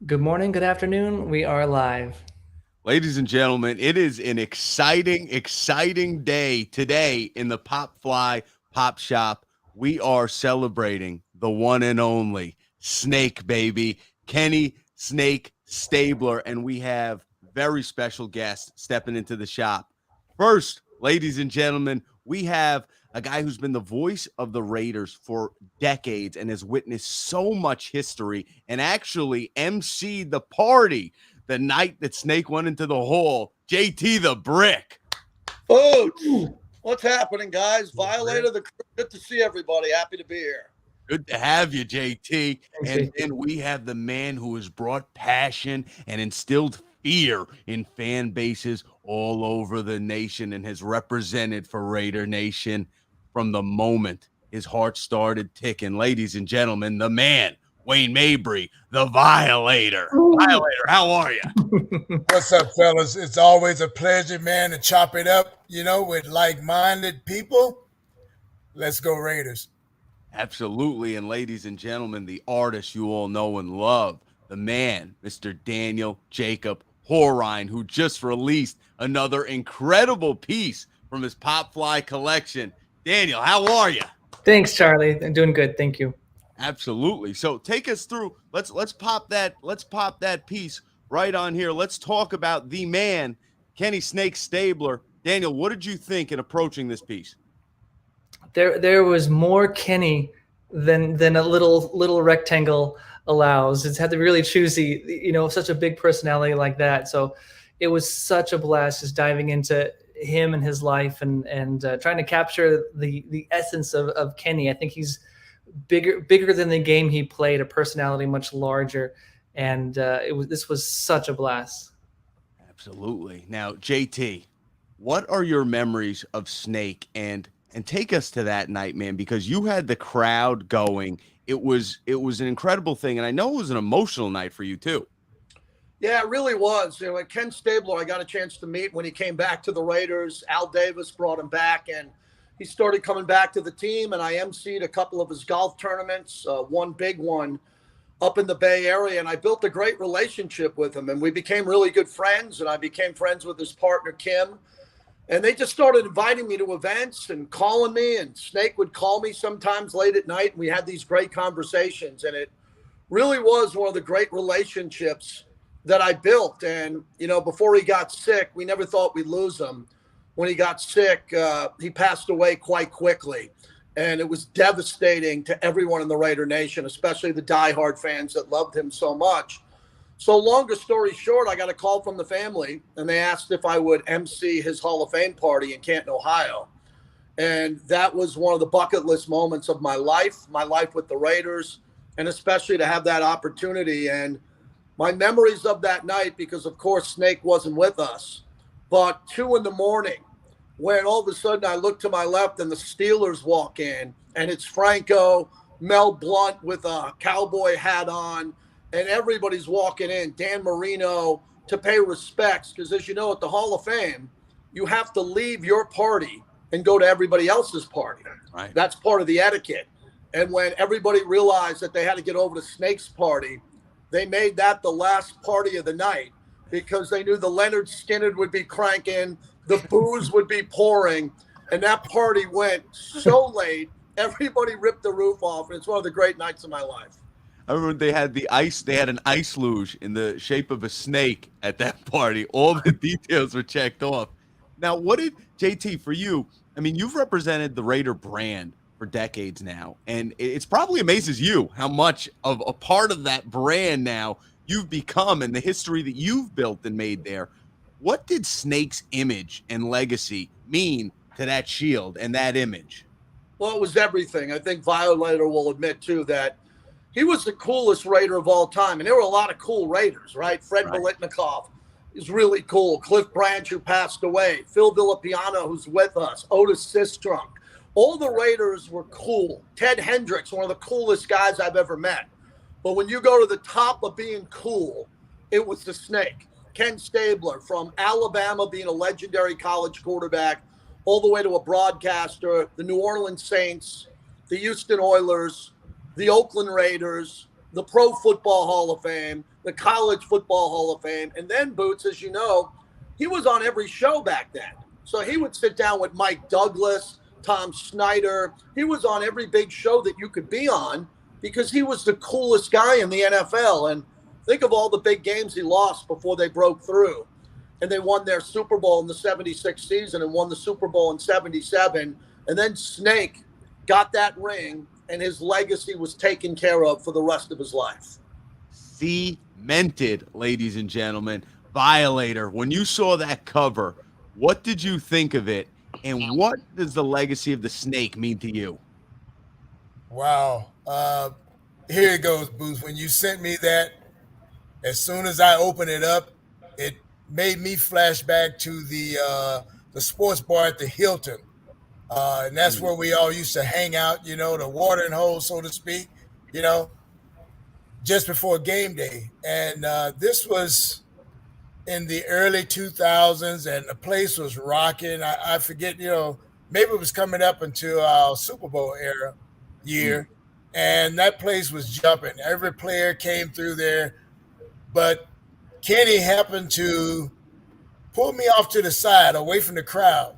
Good morning, good afternoon. We are live. Ladies and gentlemen, it is an exciting day today in the Pop Fly Pop Shop. We are celebrating the one and only Snake Baby, Kenny Snake Stabler, and we have very special guests stepping into the shop. First, ladies and gentlemen, we have a guy who's been the voice of the Raiders for decades and has witnessed so much history and actually emceed the party the night that Snake went into the hole. JT the Brick. Boots, what's happening, guys? Violator the crew. Good to see everybody. Happy to be here. Good to have you, JT. Thanks, And JT. then we have the man who has brought passion and instilled fear in fan bases all over the nation and has represented for Raider Nation from the moment his heart started ticking. Ladies and gentlemen, the man, Wayne Mabry, the Violator. Violator, how are you? What's up, fellas? It's always a pleasure, man, to chop it up, with like-minded people. Let's go Raiders. Absolutely. And ladies and gentlemen, the artist you all know and love, the man, Mr. Daniel Jacob Horine, who just released another incredible piece from his Pop Fly collection. Daniel, how are you? Thanks, Charlie. I'm doing good. Thank you. Absolutely. So take us through. Let's pop that piece right on here. Let's talk about the man, Kenny Snake Stabler. Daniel, what did you think in approaching this piece? There was more Kenny than a little rectangle allows. It's had to be really choosy, such a big personality like that. So it was such a blast just diving into him and his life and trying to capture the essence of Kenny. I think he's bigger than the game he played, a personality much larger, and this was such a blast. Absolutely. Now, JT, what are your memories of Snake and take us to that night, man, because you had the crowd going. It was an incredible thing, and I know it was an emotional night for you too. Yeah, it really was. Ken Stabler, I got a chance to meet when he came back to the Raiders. Al Davis brought him back, and he started coming back to the team, and I emceed a couple of his golf tournaments, one big one up in the Bay Area, and I built a great relationship with him, and we became really good friends, and I became friends with his partner, Kim. And they just started inviting me to events and calling me, and Snake would call me sometimes late at night, and we had these great conversations. And it really was one of the great relationships that I built. And, before he got sick, we never thought we'd lose him. When he got sick, he passed away quite quickly. And it was devastating to everyone in the Raider Nation, especially the diehard fans that loved him so much. So longer story short, I got a call from the family, and they asked if I would MC his Hall of Fame party in Canton, Ohio. And that was one of the bucket list moments of my life with the Raiders, and especially to have that opportunity. And my memories of that night, because of course Snake wasn't with us, but 2 a.m, when all of a sudden I look to my left and the Steelers walk in, and it's Franco, Mel Blount with a cowboy hat on, and everybody's walking in, Dan Marino, to pay respects. Because as you know, at the Hall of Fame, you have to leave your party and go to everybody else's party. Right. That's part of the etiquette. And when everybody realized that they had to get over to Snake's party, they made that the last party of the night, because they knew the Leonard Skinner would be cranking, the booze would be pouring, and that party went so late, everybody ripped the roof off, and it's one of the great nights of my life. I remember they had an ice luge in the shape of a snake at that party. All the details were checked off. Now, what did JT for you? I mean, you've represented the Raider brand for decades now, and it's probably amazes you how much of a part of that brand now you've become and the history that you've built and made there. What did Snake's image and legacy mean to that shield and that image? Well, it was everything. I think Violator will admit, too, that he was the coolest Raider of all time. And there were a lot of cool Raiders, right? Fred Biletnikoff is really cool. Cliff Branch, who passed away. Phil Villapiano, who's with us. Otis Sistrunk. All the Raiders were cool. Ted Hendricks, one of the coolest guys I've ever met. But when you go to the top of being cool, it was the Snake. Ken Stabler, from Alabama, being a legendary college quarterback, all the way to a broadcaster, the New Orleans Saints, the Houston Oilers, the Oakland Raiders, the Pro Football Hall of Fame, the College Football Hall of Fame. And then Boots, as you know, he was on every show back then. So he would sit down with Mike Douglas, Tom Snyder. He was on every big show that you could be on because he was the coolest guy in the NFL. And think of all the big games he lost before they broke through. And they won their Super Bowl in the 76 season and won the Super Bowl in 77. And then Snake got that ring, and his legacy was taken care of for the rest of his life. Cemented, ladies and gentlemen. Violator, when you saw that cover, what did you think of it? And what does the legacy of the Snake mean to you? Wow. Here it goes, Booth. When you sent me that, as soon as I opened it up, it made me flash back to the sports bar at the Hilton. And that's where we all used to hang out, you know, the watering hole, so to speak, you know, just before game day. And this was in the early 2000s, and the place was rocking. I forget, you know, maybe it was coming up into our Super Bowl era year, and that place was jumping. Every player came through there, but Kenny happened to pull me off to the side, away from the crowd,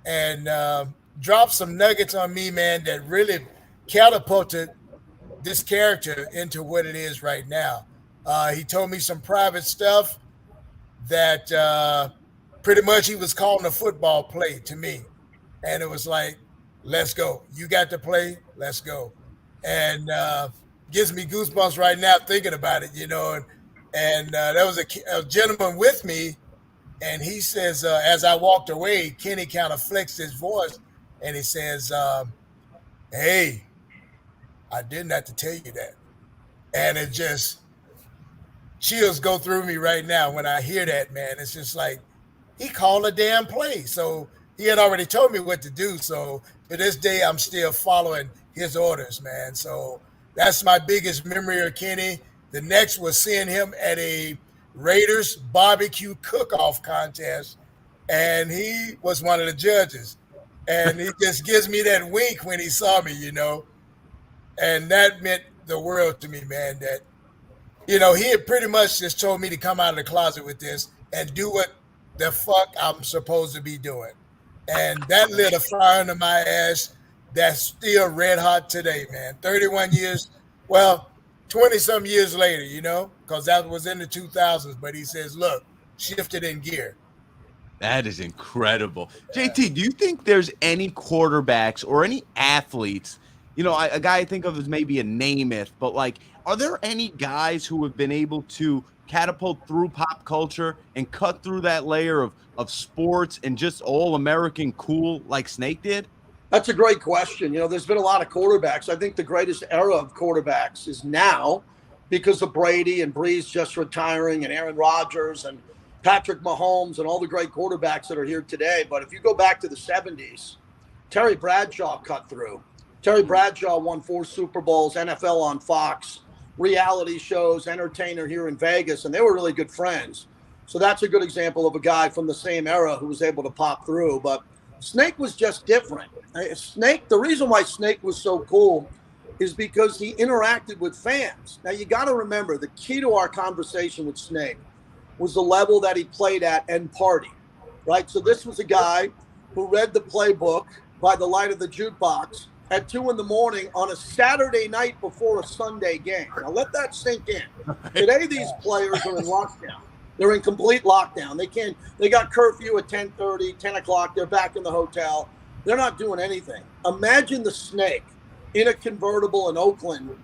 and drop some nuggets on me, man, that really catapulted this character into what it is right now. He told me some private stuff that pretty much he was calling a football play to me. And it was like, let's go. You got to play, let's go. And gives me goosebumps right now thinking about it, you know. And there was a gentleman with me, and he says, as I walked away, Kenny kind of flexed his voice, and he says, hey, I didn't have to tell you that. And it just, chills go through me right now when I hear that, man. It's just like, he called a damn play. So he had already told me what to do. So to this day, I'm still following his orders, man. So that's my biggest memory of Kenny. The next was seeing him at a Raiders barbecue cook-off contest, and he was one of the judges. And he just gives me that wink when he saw me, you know. And that meant the world to me, man, that, you know, he had pretty much just told me to come out of the closet with this and do what the fuck I'm supposed to be doing. And that lit a fire under my ass that's still red hot today, man. 31 years, well, 20-some years later, you know, because that was in the 2000s. But he says, look, shifted in gear. That is incredible. Yeah. JT, do you think there's any quarterbacks or any athletes, you know, a guy I think of as maybe a Namath, but like, are there any guys who have been able to catapult through pop culture and cut through that layer of sports and just all American cool like Snake did? That's a great question. You know, there's been a lot of quarterbacks. I think the greatest era of quarterbacks is now because of Brady and Breeze just retiring and Aaron Rodgers and Patrick Mahomes and all the great quarterbacks that are here today. But if you go back to the 70s, Terry Bradshaw cut through. Terry Bradshaw won 4 Super Bowls, NFL on Fox, reality shows, entertainer here in Vegas, and they were really good friends. So that's a good example of a guy from the same era who was able to pop through. But Snake was just different. Snake, the reason why Snake was so cool is because he interacted with fans. Now, you got to remember, the key to our conversation with Snake was the level that he played at and party, right? So this was a guy who read the playbook by the light of the jukebox at 2 in the morning on a Saturday night before a Sunday game. Now, let that sink in. Today, these players are in lockdown. They're in complete lockdown. They got curfew at 10:30, 10 o'clock. They're back in the hotel. They're not doing anything. Imagine the Snake in a convertible in Oakland,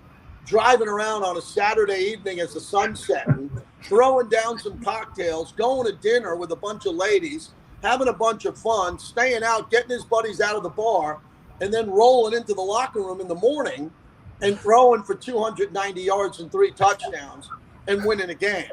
driving around on a Saturday evening as the sun's setting, throwing down some cocktails, going to dinner with a bunch of ladies, having a bunch of fun, staying out, getting his buddies out of the bar, and then rolling into the locker room in the morning and throwing for 290 yards and 3 touchdowns and winning a game.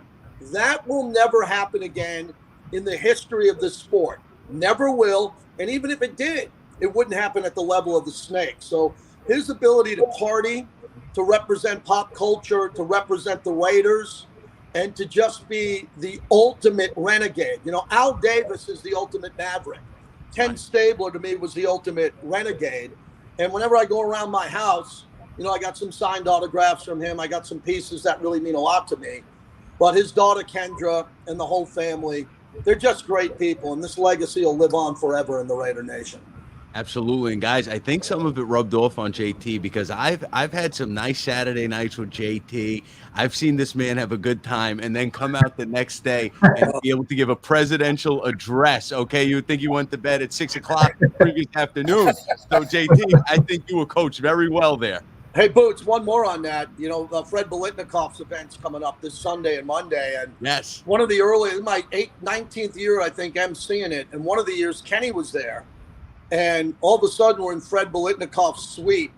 That will never happen again in the history of this sport. Never will. And even if it did, it wouldn't happen at the level of the Snake. So his ability to party, to represent pop culture, to represent the Raiders, and to just be the ultimate renegade. You know, Al Davis is the ultimate maverick. Ken Stabler, to me, was the ultimate renegade. And whenever I go around my house, I got some signed autographs from him. I got some pieces that really mean a lot to me. But his daughter, Kendra, and the whole family, they're just great people. And this legacy will live on forever in the Raider Nation. Absolutely. And guys, I think some of it rubbed off on JT because I've had some nice Saturday nights with JT. I've seen this man have a good time and then come out the next day and be able to give a presidential address. Okay, you would think you went to bed at 6 o'clock the previous afternoon. So JT, I think you were coached very well there. Hey, Boots, one more on that. Fred Biletnikov's event's coming up this Sunday and Monday. And yes, one of the my 19th year, I think, emceeing it. And one of the years, Kenny was there. And all of a sudden, we're in Fred Biletnikov's suite,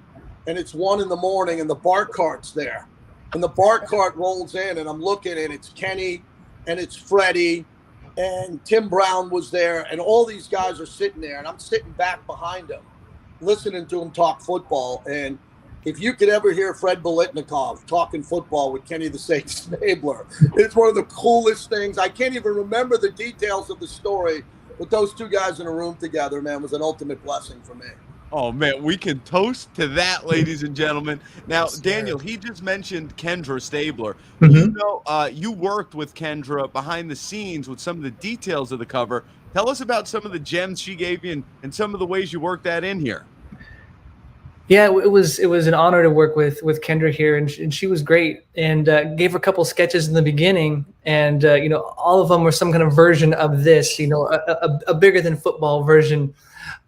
and it's 1 a.m, and the bar cart's there. And the bar cart rolls in, and I'm looking, and it's Kenny, and it's Freddie, and Tim Brown was there, and all these guys are sitting there, and I'm sitting back behind them, listening to them talk football. And if you could ever hear Fred Biletnikov talking football with Kenny the Sage Stabler, it's one of the coolest things. I can't even remember the details of the story. But those two guys in a room together, man, was an ultimate blessing for me. Oh, man, we can toast to that, ladies and gentlemen. Now, Daniel, he just mentioned Kendra Stabler. Mm-hmm. You worked with Kendra behind the scenes with some of the details of the cover. Tell us about some of the gems she gave you and some of the ways you worked that in here. Yeah, it was an honor to work with Kendra here, and she was great, and gave her a couple sketches in the beginning, and all of them were some kind of version of this, a bigger than football version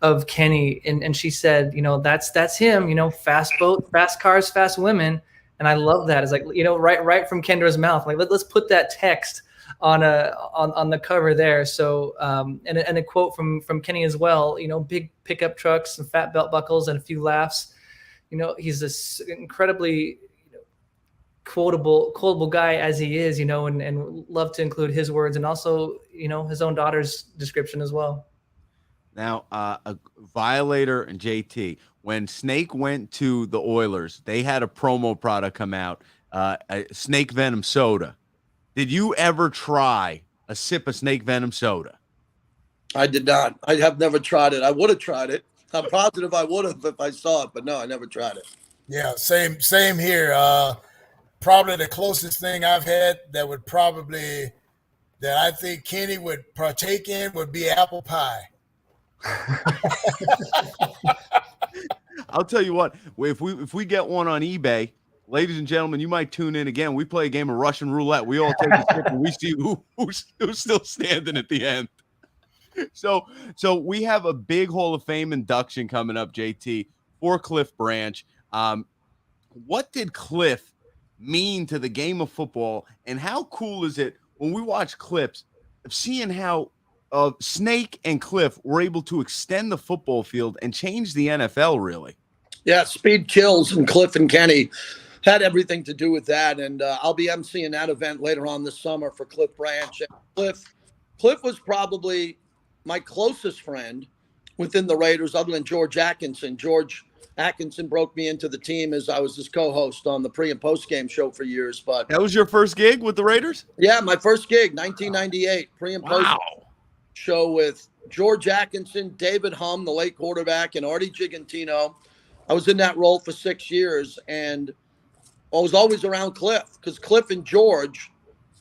of Kenny, and she said, that's him, fast boat, fast cars, fast women, and I love that. It's like right from Kendra's mouth. Like let's put that text on the cover there. So and a quote from Kenny as well. Big pickup trucks and fat belt buckles and a few laughs. He's this incredibly quotable guy as he is. And love to include his words and also his own daughter's description as well. Now, Violator and JT, when Snake went to the Oilers, they had a promo product come out, a Snake Venom soda. Did you ever try a sip of Snake Venom soda? I did not. I have never tried it. I would have tried it. I'm positive I would have if I saw it, but no, I never tried it. Yeah, same here. Probably the closest thing I've had that I think Kenny would partake in would be apple pie. I'll tell you what, if we get one on eBay, ladies and gentlemen, you might tune in again. We play a game of Russian roulette. We all take a sip and we see who's still standing at the end. So we have a big Hall of Fame induction coming up, JT, for Cliff Branch. What did Cliff mean to the game of football, and how cool is it when we watch clips of seeing how Snake and Cliff were able to extend the football field and change the NFL, really? Yeah, speed kills, and Cliff and Kenny had everything to do with that. And I'll be emceeing that event later on this summer for Cliff Branch. And Cliff was probably my closest friend within the Raiders, other than George Atkinson. George Atkinson broke me into the team as I was his co-host on the pre- and post-game show for years. But that was your first gig with the Raiders? Yeah, my first gig, 1998, pre- and post show with George Atkinson, David Humm, the late quarterback, and Artie Gigantino. I was in that role for 6 years, and I was always around Cliff because Cliff and George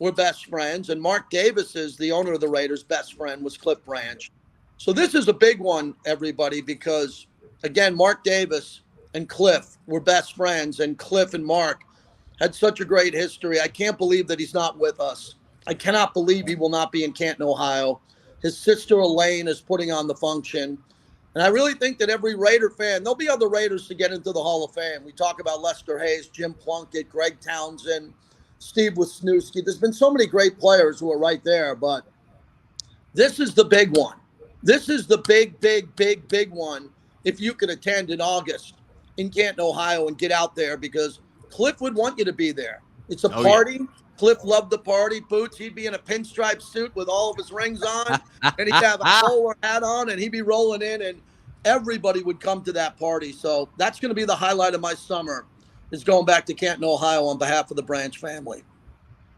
were best friends, and Mark Davis is the owner of the Raiders' best friend was Cliff Branch. So this is a big one, everybody, because, again, Mark Davis and Cliff were best friends, and Cliff and Mark had such a great history. I can't believe that he's not with us. I cannot believe he will not be in Canton, Ohio. His sister Elaine is putting on the function. And I really think that every Raider fan, there'll be other Raiders to get into the Hall of Fame. We talk about Lester Hayes, Jim Plunkett, Greg Townsend, Steve Wisniewski. There's been so many great players who are right there, but this is the big one. This is the big one if you could attend in August in Canton, Ohio, and get out there, because Cliff would want you to be there. It's a party. Yeah. Cliff loved the party. Boots, he'd be in a pinstripe suit with all of his rings on, and he'd have a bowler hat on, and he'd be rolling in, and everybody would come to that party. So that's going to be the highlight of my summer, is going back to Canton, Ohio on behalf of the Branch family.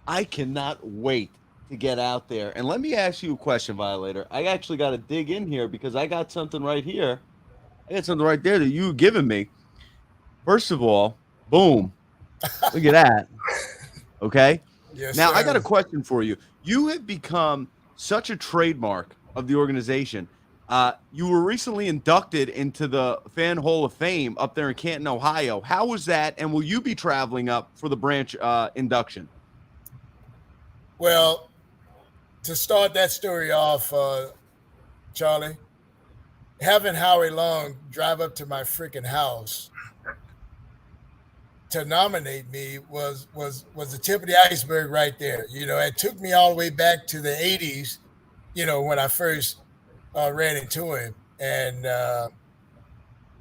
I cannot wait to get out there. And let me ask you a question, Violator. I actually got to dig in here because I got something right here. I got something right there that you've given me. First of all, Boom. Look at that. Okay. Yes, Now, sir. I got a question for you. You have become such a trademark of the organization. You were recently inducted into the Fan Hall of Fame up there in Canton, Ohio. How was that? And will you be traveling up for the branch induction? Well, to start that story off, Charlie, having Howie Long drive up to my freaking house to nominate me was the tip of the iceberg right there. You know, it took me all the way back to the 80s, you know, when I first ran into him. And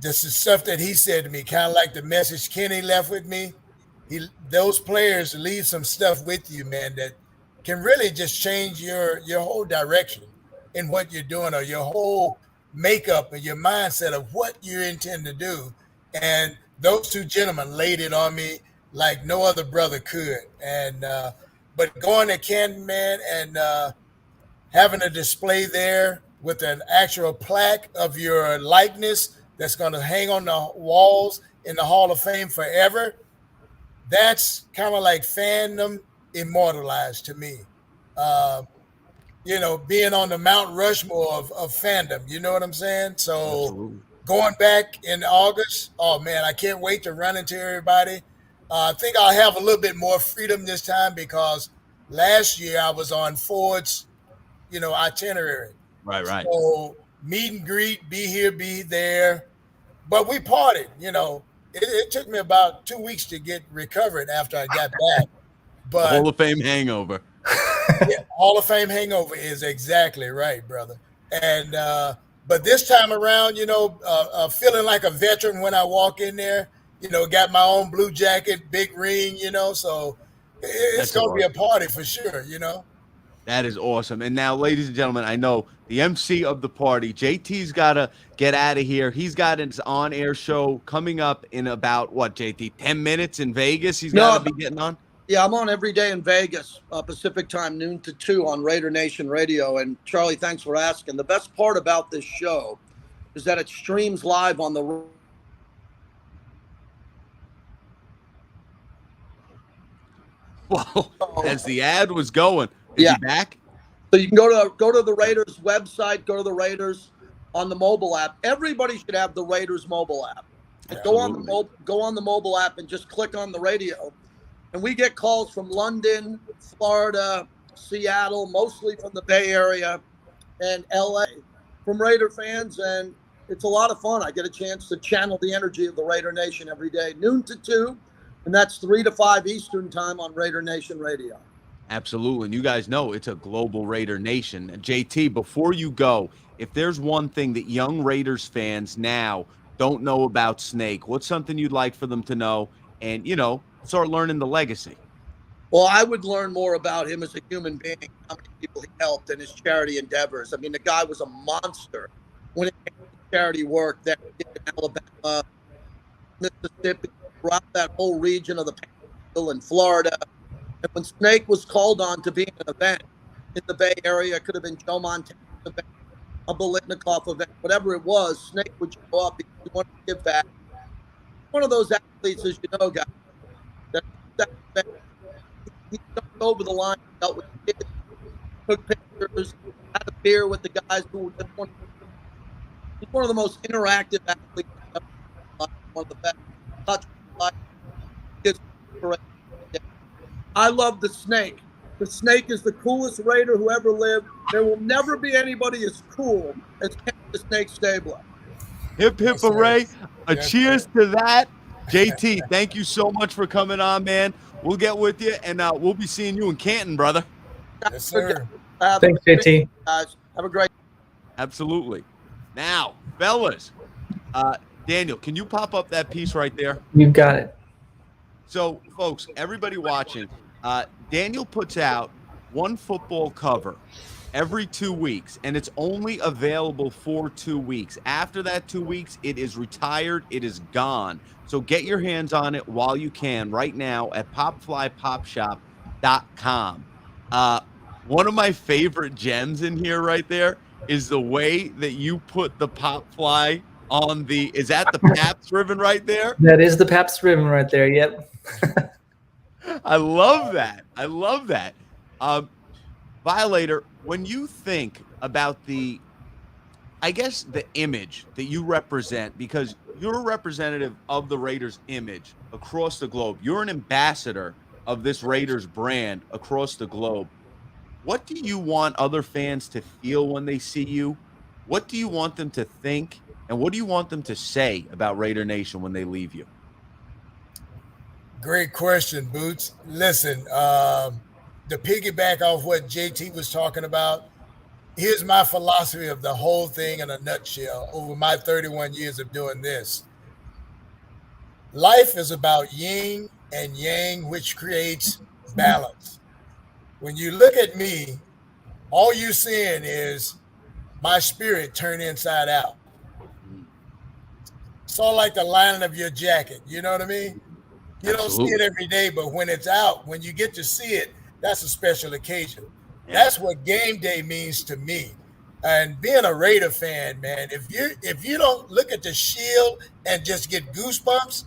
this is stuff that he said to me, kind of like the message Kenny left with me. Those players leave some stuff with you, man, that can really just change your whole direction in what you're doing, or your whole makeup and your mindset of what you intend to do. And those two gentlemen laid it on me like no other brother could. And but going to Canton, man, and having a display there with an actual plaque of your likeness that's going to hang on the walls in the Hall of Fame forever, that's kind of like fandom immortalized to me. You know, being on the Mount Rushmore of fandom, you know what I'm saying? So Absolutely. going back in August, oh man, I can't wait to run into everybody. I think I'll have a little bit more freedom this time because last year I was on Ford's, you know, itinerary. Right. So meet and greet, be here, be there. But we partied, you know. It took me about 2 weeks to get recovered after I got back. But Hall of Fame hangover. yeah, Hall of Fame hangover is exactly right, brother. And but this time around, you know, feeling like a veteran when I walk in there, you know, got my own blue jacket, big ring, you know, so it's going to be a party for sure, you know. That is awesome. And now, ladies and gentlemen, I know the MC of the party, JT's got to get out of here. He's got his on-air show coming up in about, what, JT, 10 minutes in Vegas? He's got to be getting on? Yeah, I'm on every day in Vegas, Pacific time, noon to 2 on Raider Nation Radio. And Charlie, thanks for asking. The best part about this show is that it streams live on the Well, as the ad was going, is he back? So you can go to the Raiders website, go to the Raiders on the mobile app. Everybody should have the Raiders mobile app. And go on the mobile app and just click on the radio. And we get calls from London, Florida, Seattle, mostly from the Bay Area, and LA from Raider fans. And it's a lot of fun. I get a chance to channel the energy of the Raider Nation every day, noon to 2. And that's 3 to 5 Eastern time on Raider Nation Radio. Absolutely. And you guys know it's a global Raider Nation. JT, before you go, if there's one thing that young Raiders fans now don't know about Snake, what's something you'd like for them to know and, you know, start learning the legacy? Well, I would learn more about him as a human being, how many people he helped and his charity endeavors. I mean, the guy was a monster when it came to charity work that he did in Alabama, Mississippi, throughout that whole region of the Panhandle in Florida. And when Snake was called on to be in an event in the Bay Area, it could have been Joe Montana's event, a Bolitnikoff event, whatever it was, Snake would show up because he wanted to give back. One of those athletes, as you know, guys, that he jumped over the line, dealt with kids, took pictures, had a beer with the guys who were just he's one of the most interactive athletes ever. One of the best. I love the Snake. The Snake is the coolest Raider who ever lived. There will never be anybody as cool as the Snake Stabler. Hip, hip, hooray. A cheers to that. JT, thank you so much for coming on, man. We'll get with you, and we'll be seeing you in Canton, brother. Yes, sir. Thanks, JT. Guys, have a great. Absolutely. Now, fellas, Daniel, can you pop up that piece right there? You've got it. So, folks, everybody watching, Daniel puts out one football cover every 2 weeks, and it's only available for 2 weeks. After that 2 weeks, it is retired. It is gone. So get your hands on it while you can right now at popflypopshop.com. One of my favorite gems in here right there is the way that you put the pop fly on the, is that the Pabst ribbon right there? That is the Pabst ribbon right there. Yep. I love that. I love that. Violator, when you think about the, I guess, the image that you represent, because you're a representative of the Raiders image across the globe. You're an ambassador of this Raiders brand across the globe. What do you want other fans to feel when they see you? What do you want them to think? And what do you want them to say about Raider Nation when they leave you? Great question, Boots. Listen, to piggyback off what JT was talking about, here's my philosophy of the whole thing in a nutshell over my 31 years of doing this. Life is about yin and yang, which creates balance. When you look at me, all you're seeing is my spirit turn inside out. It's all like the lining of your jacket. You know what I mean? You don't see it every day, but when it's out, when you get to see it, that's a special occasion. That's what game day means to me. And being a Raider fan, man, if you don't look at the shield and just get goosebumps,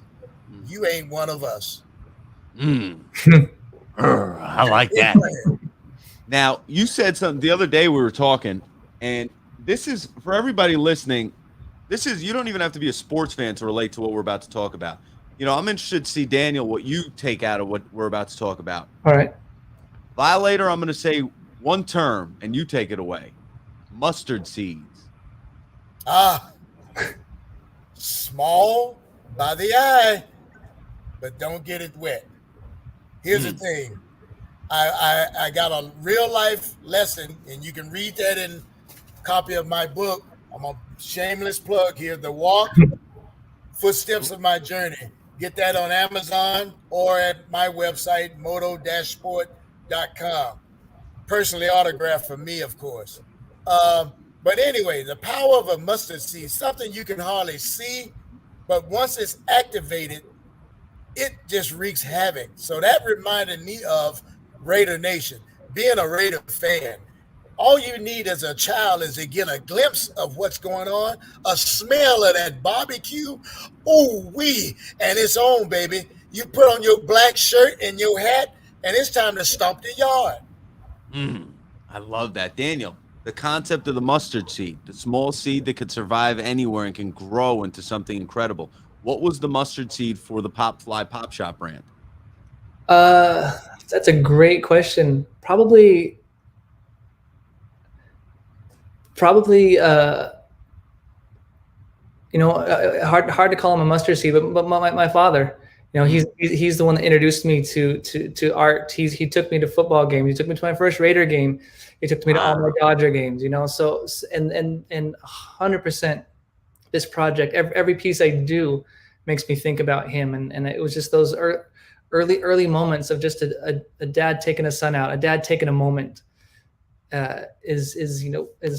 you ain't one of us. I like that. Now, you said something the other day, we were talking, and this is for everybody listening. This is, you don't even have to be a sports fan to relate to what we're about to talk about. You know, I'm interested to see, Daniel, what you take out of what we're about to talk about. All right. Violator, I'm going to say one term, and you take it away. Mustard seeds. Small by the eye, but don't get it wet. Here's the thing. I got a real life lesson, and you can read that in a copy of my book. I'm a shameless plug here. The Walk, Footsteps of My Journey. Get that on Amazon or at my website, moto-sport.com. Personally autographed for me, of course. But anyway, the power of a mustard seed, something you can hardly see, but once it's activated, it just wreaks havoc. So that reminded me of Raider Nation, being a Raider fan. All you need as a child is to get a glimpse of what's going on, a smell of that barbecue. Ooh wee, and it's on, baby. You put on your black shirt and your hat, and it's time to stomp the yard. I love that. Daniel, the concept of the mustard seed, the small seed that could survive anywhere and can grow into something incredible. What was the mustard seed for the Pop Fly Pop Shop brand? That's a great question. Probably hard to call him a mustard seed, but my father, you know, he's the one that introduced me to art. He took me to football games. He took me to my first Raider game. He took me to all my Dodger games, you know. So and 100%, this project, every piece I do makes me think about him, and it was just those early moments of just a dad taking a son out, a dad taking a moment. Is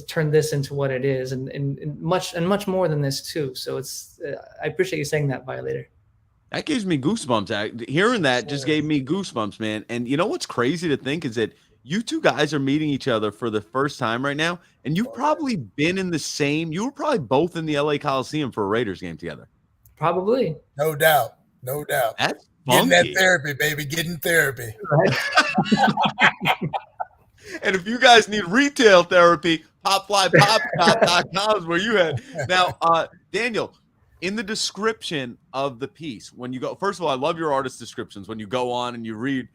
turned this into what it is, and much more than this too. So it's I appreciate you saying that, Violator. That gives me goosebumps. Hearing that just gave me goosebumps, man. And you know what's crazy to think is that you two guys are meeting each other for the first time right now, and you've probably been in the same. You were probably both in the LA Coliseum for a Raiders game together. Probably, no doubt. That's getting that therapy, baby. Getting therapy. Right. And if you guys need retail therapy, popflypopshop.com is where you head. Now, Daniel, in the description of the piece, when you go, first of all, I love your artist descriptions. When you go on and you read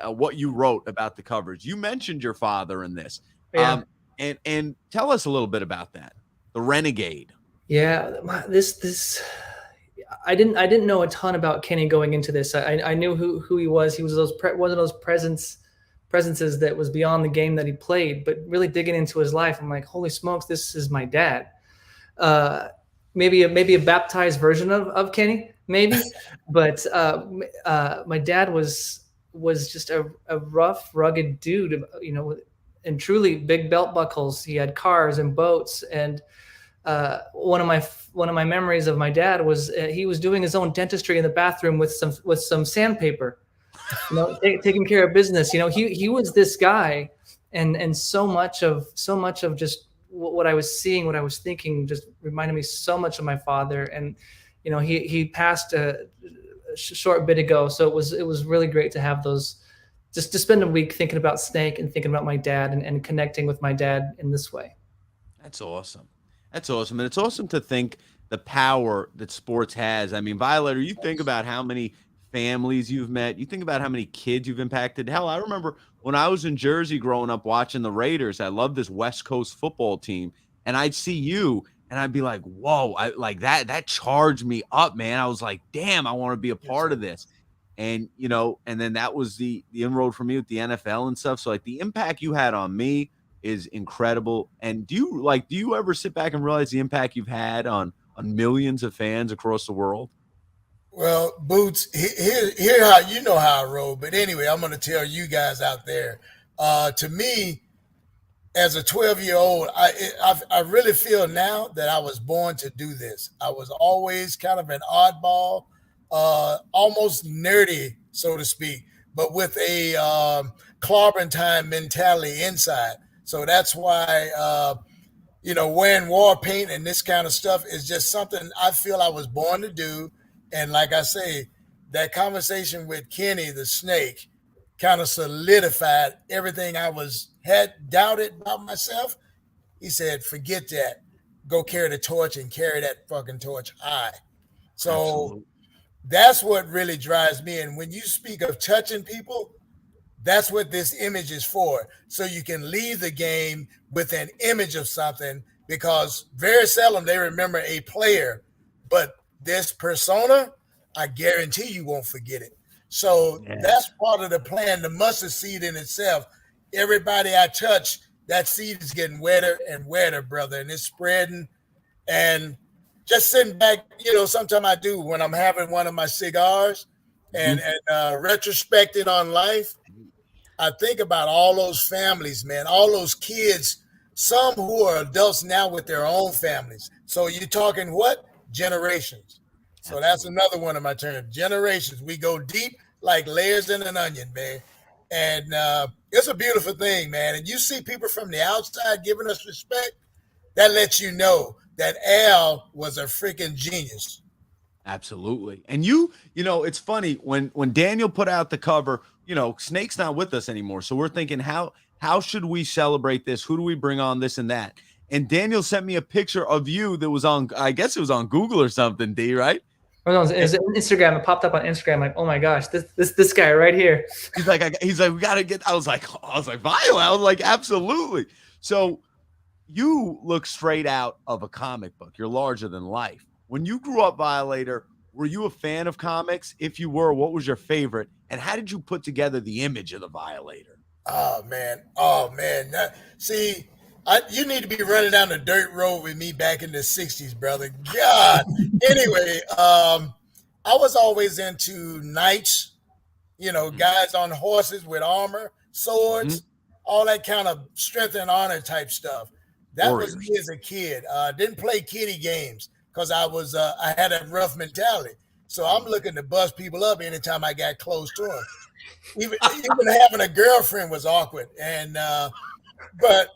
what you wrote about the coverage, you mentioned your father in this. Yeah. And tell us a little bit about that. The Renegade. Yeah, this I didn't know a ton about Kenny going into this. I knew who he was. He was one of those presences that was beyond the game that he played, but really digging into his life, I'm like, holy smokes, this is my dad. Maybe a baptized version of Kenny, maybe, but my dad was just a rough, rugged dude, you know, and truly big belt buckles. He had cars and boats, and one of my memories of my dad was he was doing his own dentistry in the bathroom with some sandpaper. You know, taking care of business. You know, he was this guy, and so much of just what I was seeing, what I was thinking, just reminded me so much of my father. And he passed a short bit ago, so it was really great to have those, just to spend a week thinking about Snake and thinking about my dad and connecting with my dad in this way. That's awesome. That's awesome. And it's awesome to think the power that sports has. I mean, Violator, you think about how many families you've met. You think about how many kids you've impacted. Hell, I remember when I was in Jersey growing up watching the Raiders. I loved this West Coast football team. And I'd see you and I'd be like, whoa, like that charged me up, man. I was like, damn, I want to be a part of this. And, and then that was the inroad for me with the NFL and stuff. So like the impact you had on me is incredible. And do you ever sit back and realize the impact you've had on millions of fans across the world? Well, Boots, here how you know how I roll. But anyway, I'm going to tell you guys out there. To me, as a 12-year-old, I really feel now that I was born to do this. I was always kind of an oddball, almost nerdy, so to speak, but with a clobbering time mentality inside. So that's why, wearing war paint and this kind of stuff is just something I feel I was born to do. And like I say, that conversation with Kenny the Snake kind of solidified everything I had doubted about myself. He said, forget that. Go carry the torch and carry that fucking torch high. So Absolutely. That's what really drives me. And when you speak of touching people, that's what this image is for. So you can leave the game with an image of something, because very seldom they remember a player, but this persona, I guarantee you won't forget it. So That's part of the plan, the mustard seed in itself. Everybody I touch, that seed is getting wetter and wetter, brother, and it's spreading. And just sitting back, sometimes I do when I'm having one of my cigars and retrospecting on life, I think about all those families, man, all those kids, some who are adults now with their own families. So you're talking what? Generations. So that's another one of my terms, generations. We go deep like layers in an onion, man. And it's a beautiful thing, man. And you see people from the outside giving us respect, that lets you know that Al was a freaking genius. Absolutely. And it's funny when Daniel put out the cover, Snake's not with us anymore. So we're thinking, how should we celebrate this? Who do we bring on, this and that? And Daniel sent me a picture of you that was on, I guess it was on Google or something, D, right? It was Instagram. It popped up on Instagram. Like, oh my gosh, this guy right here. He's like, we gotta get. I was like, Violet. I was like, absolutely. So you look straight out of a comic book. You're larger than life. When you grew up, Violator, were you a fan of comics? If you were, what was your favorite? And how did you put together the image of the Violator? Oh man. You need to be running down the dirt road with me back in the 60s, brother. God. Anyway, I was always into knights, guys on horses with armor, swords, all that kind of strength and honor type stuff. That was me as a kid. Didn't play kiddie games because I had a rough mentality. So I'm looking to bust people up anytime I got close to them. Even having a girlfriend was awkward. And but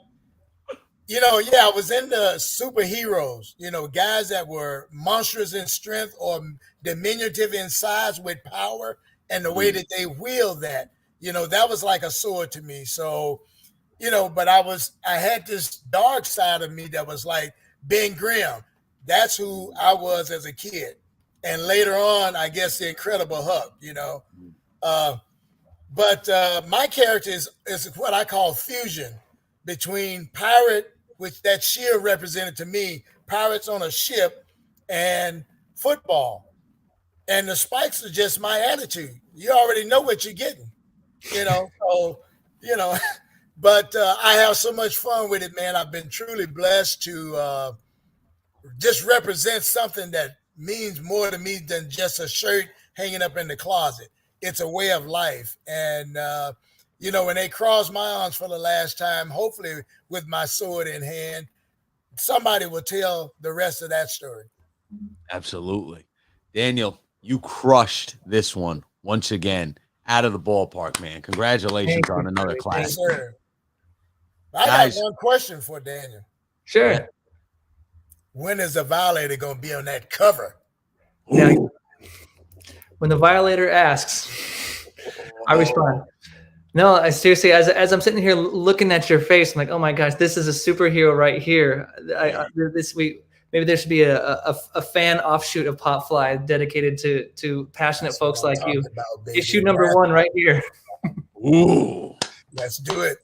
I was into superheroes, guys that were monstrous in strength or diminutive in size with power, and the way that they wield that, that was like a sword to me. So, but I had this dark side of me that was like Ben Grimm. That's who I was as a kid. And later on, I guess the Incredible Hulk, But my character is what I call fusion between pirate, which that shield represented to me, pirates on a ship, and football. And the spikes are just my attitude. You already know what you're getting, but I have so much fun with it, man. I've been truly blessed to just represent something that means more to me than just a shirt hanging up in the closet. It's a way of life. And, when they cross my arms for the last time, hopefully with my sword in hand, somebody will tell the rest of that story. Absolutely. Daniel, you crushed this one once again, out of the ballpark, man. Congratulations on another class. Yes, sir. I got one question for Daniel. Sure. When is the Violator going to be on that cover? Now, when the Violator asks, I respond. No, I seriously, as I'm sitting here looking at your face, I'm like, oh my gosh, this is a superhero right here. Maybe there should be a fan offshoot of Pop Fly dedicated to passionate folks like you. Issue number 1 right here. Ooh, let's do it.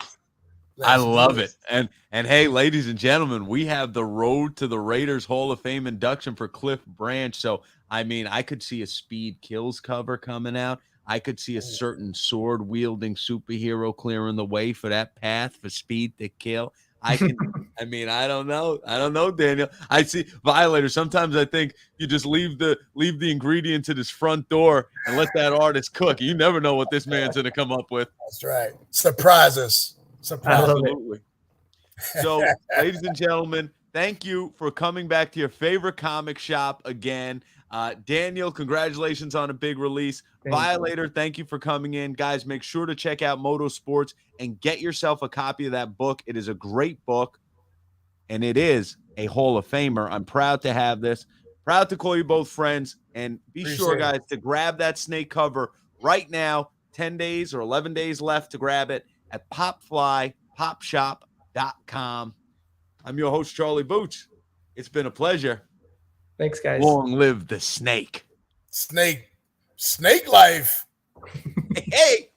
I love it. And hey, ladies and gentlemen, we have the Road to the Raiders Hall of Fame induction for Cliff Branch. So, I mean, I could see a Speed Kills cover coming out. I could see a certain sword-wielding superhero clearing the way for that path for Speed to kill. I don't know, Daniel. I see Violator. Sometimes I think you just leave the ingredients at his front door and let that artist cook. You never know what this man's going to come up with. That's right. Surprise us. Absolutely. So, ladies and gentlemen, thank you for coming back to your favorite comic shop again. Daniel, congratulations on a big release. Violator, thank you for coming in. Guys, make sure to check out Motorsports and get yourself a copy of that book. It is a great book, and it is a Hall of Famer. I'm proud to have this. Proud to call you both friends. And be sure, guys, to grab that Snake cover right now. 10 days or 11 days left to grab it at popflypopshop.com. I'm your host, Charlie Boots. It's been a pleasure. Thanks, guys. Long live the snake. Snake life. Hey.